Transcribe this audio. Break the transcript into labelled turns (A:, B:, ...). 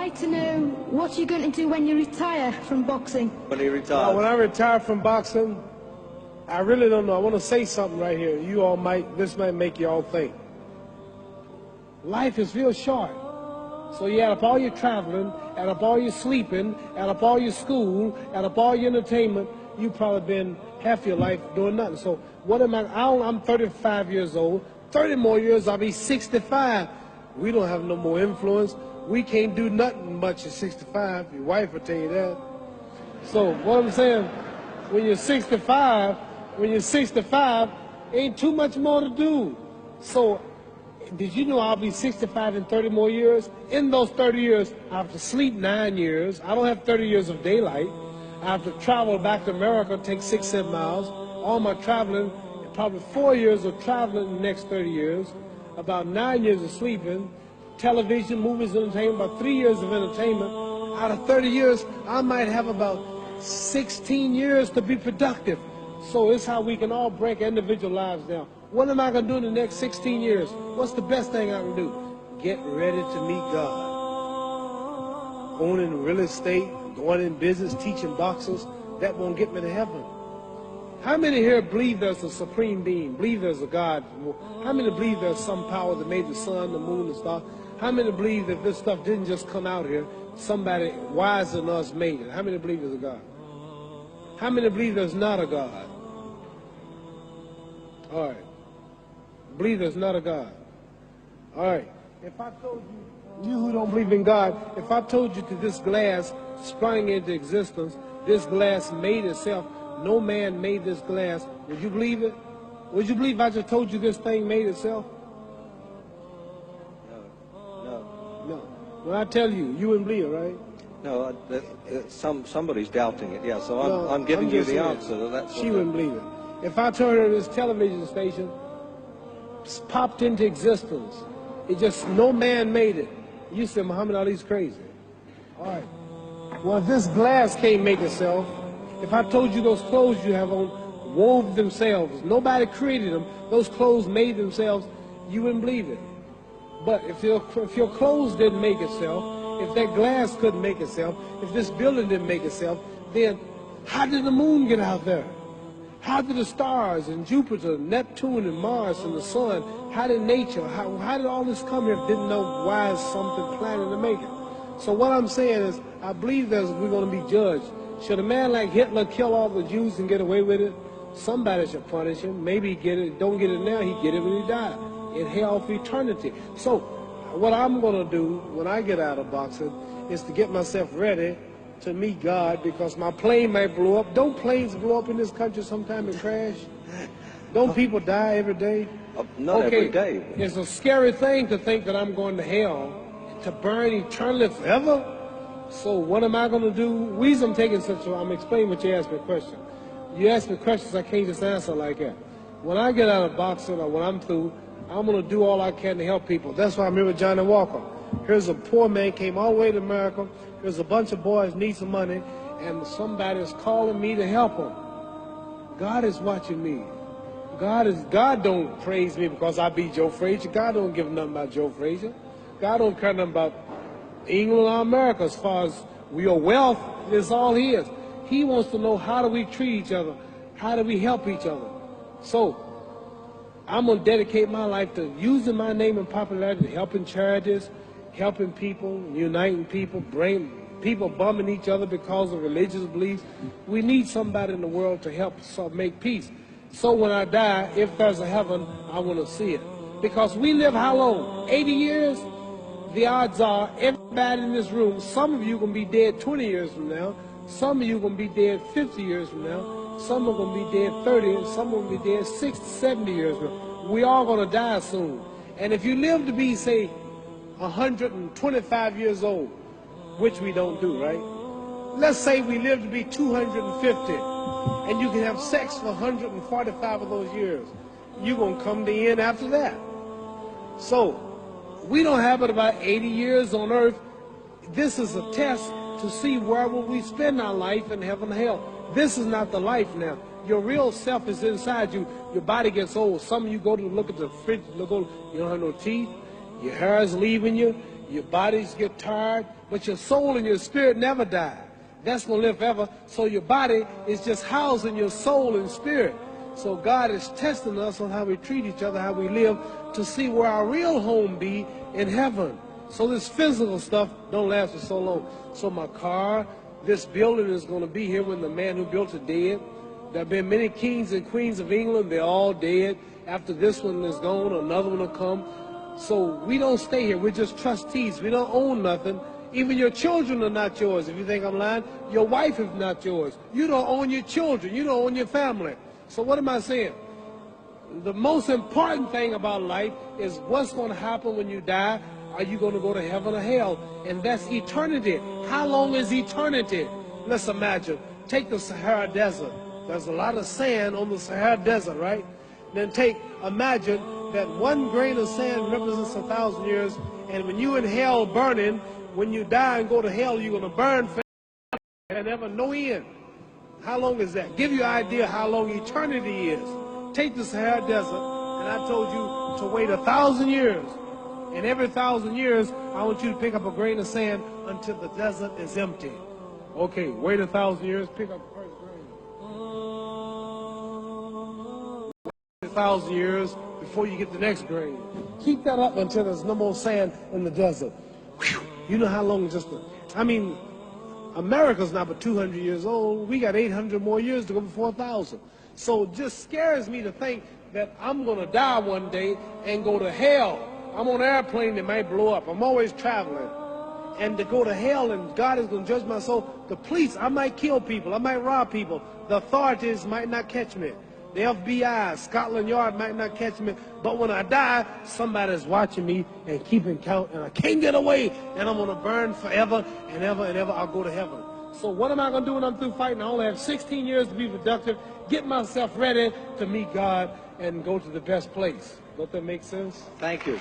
A: like to know what you're going to do when you retire from boxing.
B: When you retire?
C: When I retire from boxing, I really don't know. I want to say something right here. This might make you all think. Life is real short. So you add up all your traveling, add up all your sleeping, add up all your school, add up all your entertainment, you've probably been half your life doing nothing. So what am I'm 35 years old. 30 more years, I'll be 65. We don't have no more influence. We can't do nothing much at 65. Your wife will tell you that. So what I'm saying, when you're 65, ain't too much more to do. So did you know I'll be 65 in 30 more years? In those 30 years, I have to sleep 9 years. I don't have 30 years of daylight. I have to travel back to America, take 6-7 miles. All my traveling, probably 4 years of traveling in the next 30 years, about 9 years of sleeping, television, movies, entertainment, about 3 years of entertainment. Out of 30 years, I might have about 16 years to be productive. So it's how we can all break individual lives down. What am I going to do in the next 16 years? What's the best thing I can do? Get ready to meet God. Owning real estate, going in business, teaching boxers, that won't get me to heaven. How many here believe there's a supreme being, believe there's a God? How many believe there's some power that made the sun, the moon, the stars? How many believe that this stuff didn't just come out here, somebody wiser than us made it? How many believe there's a God? How many believe there's not a God? All right. Believe there's not a God. All right. If I told you, you who don't believe in God, if I told you that this glass sprang into existence, this glass made itself, no man made this glass, would you believe it? Would you believe I just told you this thing made itself? No. When I tell you, you wouldn't believe it, right?
B: No, somebody's doubting it, yeah, so I'm giving you the answer.
C: She wouldn't believe it. If I told her this television station popped into existence, it just, no man made it, you said Muhammad Ali's crazy. All right. Well, if this glass can't make itself, if I told you those clothes you have on wove themselves, nobody created them, those clothes made themselves, you wouldn't believe it. But if your clothes didn't make itself, if that glass couldn't make itself, if this building didn't make itself, then how did the moon get out there? How did the stars and Jupiter, Neptune and Mars and the sun, how did nature, how did all this come here if didn't know why is something planning to make it? So what I'm saying is, I believe we're going to be judged. Should a man like Hitler kill all the Jews and get away with it? Somebody should punish him. Maybe he get it, don't get it now, he get it when he died. In hell for eternity. So what I'm going to do when I get out of boxing is to get myself ready to meet God, because my plane might blow up. Don't planes blow up in this country sometime and crash? Don't people die every day?
B: Not every day.
C: It's a scary thing to think that I'm going to hell to burn eternally forever. So what am I going to do? The reason I'm taking I'm explaining what you asked me a question. You ask me questions I can't just answer like that. When I get out of boxing or when I'm through, I'm going to do all I can to help people. That's why I'm here with Johnny Walker. Here's a poor man, came all the way to America. There's a bunch of boys need some money, and somebody is calling me to help them. God is watching me. God don't praise me because I beat Joe Frazier. God don't give nothing about Joe Frazier. God don't care nothing about England or America as far as your wealth. Is all he is. He wants to know, how do we treat each other? How do we help each other? So I'm going to dedicate my life to using my name and popularity, helping charities, helping people, uniting people, bring people bumming each other because of religious beliefs. We need somebody in the world to help make peace. So when I die, if there's a heaven, I want to see it. Because we live how long? 80 years? The odds are everybody in this room, some of you are going to be dead 20 years from now, some of you are going to be dead 50 years from now, some are going to be dead 30, and some are going to be dead 60, 70 years from now. We all going to die soon. And if you live to be, say, 125 years old, which we don't do, right? Let's say we live to be 250, and you can have sex for 145 of those years. You're going to come to the end after that. So we don't have but about 80 years on earth. This is a test to see where will we spend our life in heaven and hell. This is not the life now. Your real self is inside you. Your body gets old. Some of you go to look at the fridge, you don't have no teeth. Your hair is leaving you. Your bodies get tired, but your soul and your spirit never die. That's going to live forever. So your body is just housing your soul and spirit. So God is testing us on how we treat each other, how we live, to see where our real home be in heaven. So this physical stuff don't last for so long. So my car, this building is going to be here when the man who built it dead. There have been many kings and queens of England. They're all dead. After this one is gone, another one will come. So we don't stay here. We're just trustees. We don't own nothing. Even your children are not yours. If you think I'm lying, your wife is not yours. You don't own your children. You don't own your family. So what am I saying? The most important thing about life is what's going to happen when you die. Are you going to go to heaven or hell? And that's eternity. How long is eternity? Let's imagine. Take the Sahara Desert. There's a lot of sand on the Sahara Desert, right? Then imagine that one grain of sand represents 1,000 years, and when you're in hell burning, when you die and go to hell, you're going to burn forever and ever, no end. How long is that? Give you an idea how long eternity is. Take the Sahara Desert, and I told you to wait 1,000 years. And every 1,000 years, I want you to pick up a grain of sand until the desert is empty. Okay, wait 1,000 years, pick up the first grain. Wait 1,000 years before you get the next grain. Keep that up until there's no more sand in the desert. Whew. You know how long America's not but 200 years old. We got 800 more years to go before 1,000. So it just scares me to think that I'm going to die one day and go to hell. I'm on an airplane that might blow up. I'm always traveling. And to go to hell and God is going to judge my soul. The police, I might kill people. I might rob people. The authorities might not catch me. The FBI, Scotland Yard might not catch me. But when I die, somebody's watching me and keeping count. And I can't get away. And I'm going to burn forever and ever and ever. I'll go to heaven. So what am I going to do when I'm through fighting? I only have 16 years to be productive. Get myself ready to meet God and go to the best place. Don't that make sense?
B: Thank you.